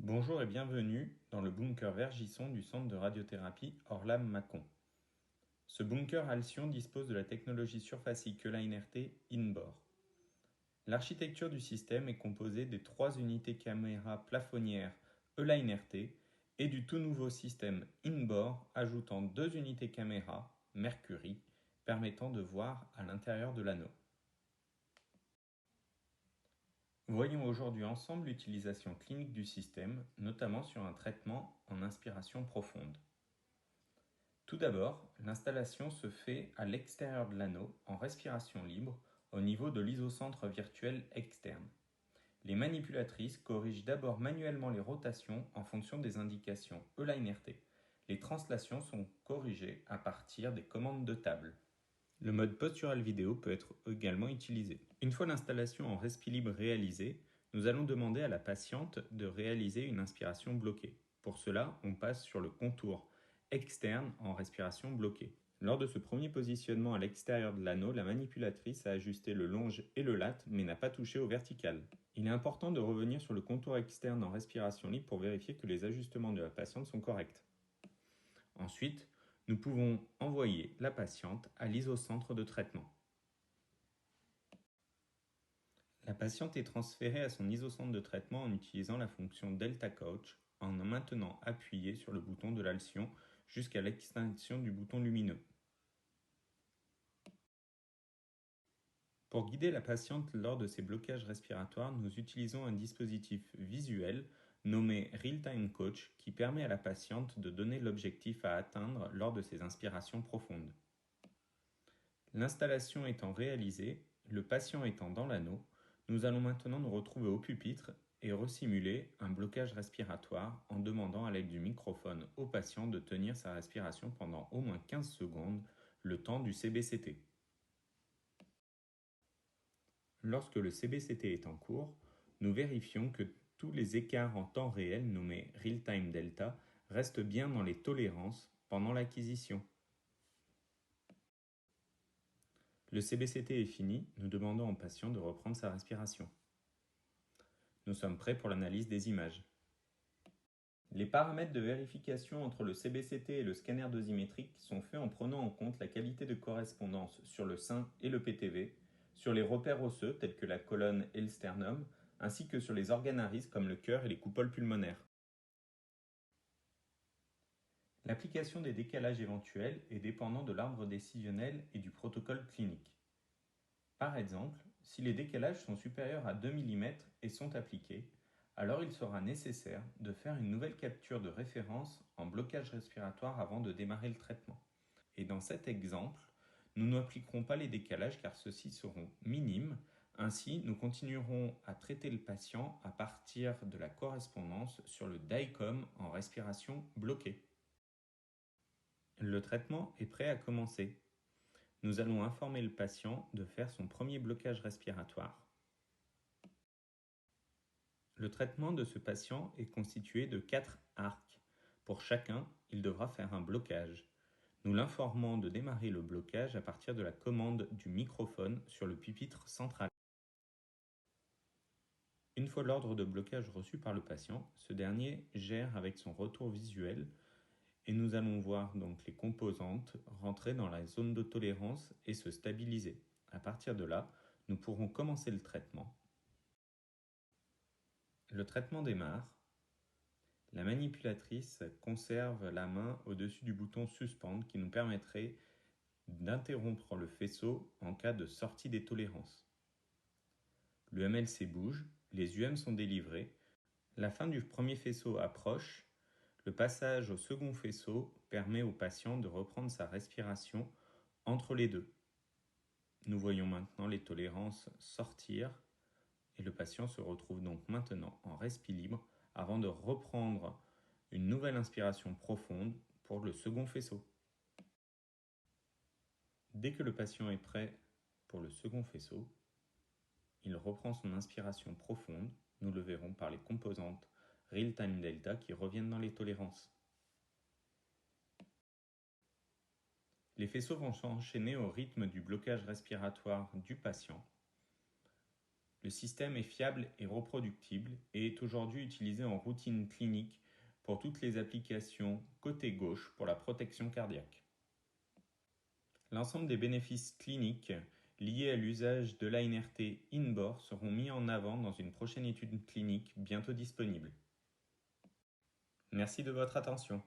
Bonjour et bienvenue dans le bunker Vergisson du centre de radiothérapie Orlam-Mâcon. Ce bunker Alcyon dispose de la technologie surfacique ELINE-RT in-bore. L'architecture du système est composée des 3 unités caméra plafonnières ELINE-RT et du tout nouveau système in-bore ajoutant 2 unités caméra Mercury permettant de voir à l'intérieur de l'anneau. Voyons aujourd'hui ensemble l'utilisation clinique du système, notamment sur un traitement en inspiration profonde. Tout d'abord, l'installation se fait à l'extérieur de l'anneau en respiration libre au niveau de l'isocentre virtuel externe. Les manipulatrices corrigent d'abord manuellement les rotations en fonction des indications ELINE-RT. Les translations sont corrigées à partir des commandes de table. Le mode postural vidéo peut être également utilisé. Une fois l'installation en respi libre réalisée, nous allons demander à la patiente de réaliser une inspiration bloquée. Pour cela, on passe sur le contour externe en respiration bloquée. Lors de ce premier positionnement à l'extérieur de l'anneau, la manipulatrice a ajusté le longe et le lat, mais n'a pas touché au vertical. Il est important de revenir sur le contour externe en respiration libre pour vérifier que les ajustements de la patiente sont corrects. Ensuite, nous pouvons envoyer la patiente à l'isocentre de traitement. La patiente est transférée à son isocentre de traitement en utilisant la fonction Delta Coach en maintenant appuyé sur le bouton de l'alcyon jusqu'à l'extinction du bouton lumineux. Pour guider la patiente lors de ses blocages respiratoires, nous utilisons un dispositif visuel nommé Real-Time Coach qui permet à la patiente de donner l'objectif à atteindre lors de ses inspirations profondes. L'installation étant réalisée, le patient étant dans l'anneau, nous allons maintenant nous retrouver au pupitre et resimuler un blocage respiratoire en demandant à l'aide du microphone au patient de tenir sa respiration pendant au moins 15 secondes, le temps du CBCT. Lorsque le CBCT est en cours, nous vérifions que tous les écarts en temps réel nommés Real-Time Delta restent bien dans les tolérances pendant l'acquisition. Le CBCT est fini, nous demandons au patient de reprendre sa respiration. Nous sommes prêts pour l'analyse des images. Les paramètres de vérification entre le CBCT et le scanner dosimétrique sont faits en prenant en compte la qualité de correspondance sur le sein et le PTV, sur les repères osseux tels que la colonne et le sternum, ainsi que sur les organes à risque comme le cœur et les coupoles pulmonaires. L'application des décalages éventuels est dépendante de l'arbre décisionnel et du protocole clinique. Par exemple, si les décalages sont supérieurs à 2 mm et sont appliqués, alors il sera nécessaire de faire une nouvelle capture de référence en blocage respiratoire avant de démarrer le traitement. Et dans cet exemple, nous n'appliquerons pas les décalages car ceux-ci seront minimes. Ainsi, nous continuerons à traiter le patient à partir de la correspondance sur le DICOM en respiration bloquée. Le traitement est prêt à commencer. Nous allons informer le patient de faire son premier blocage respiratoire. Le traitement de ce patient est constitué de 4 arcs. Pour chacun, il devra faire un blocage. Nous l'informons de démarrer le blocage à partir de la commande du microphone sur le pupitre central. Une fois l'ordre de blocage reçu par le patient, ce dernier gère avec son retour visuel et nous allons voir donc les composantes rentrer dans la zone de tolérance et se stabiliser. À partir de là, nous pourrons commencer le traitement. Le traitement démarre. La manipulatrice conserve la main au-dessus du bouton suspendre qui nous permettrait d'interrompre le faisceau en cas de sortie des tolérances. Le MLC bouge, les UM sont délivrés, la fin du premier faisceau approche, le passage au second faisceau permet au patient de reprendre sa respiration entre les deux. Nous voyons maintenant les tolérances sortir et le patient se retrouve donc maintenant en respi libre avant de reprendre une nouvelle inspiration profonde pour le second faisceau. Dès que le patient est prêt pour le second faisceau, il reprend son inspiration profonde, nous le verrons par les composantes Real-Time Delta qui reviennent dans les tolérances. Les faisceaux vont s'enchaîner au rythme du blocage respiratoire du patient. Le système est fiable et reproductible et est aujourd'hui utilisé en routine clinique pour toutes les applications côté gauche pour la protection cardiaque. L'ensemble des bénéfices cliniques liés à l'usage de l'ANRT in-bore seront mis en avant dans une prochaine étude clinique bientôt disponible. Merci de votre attention.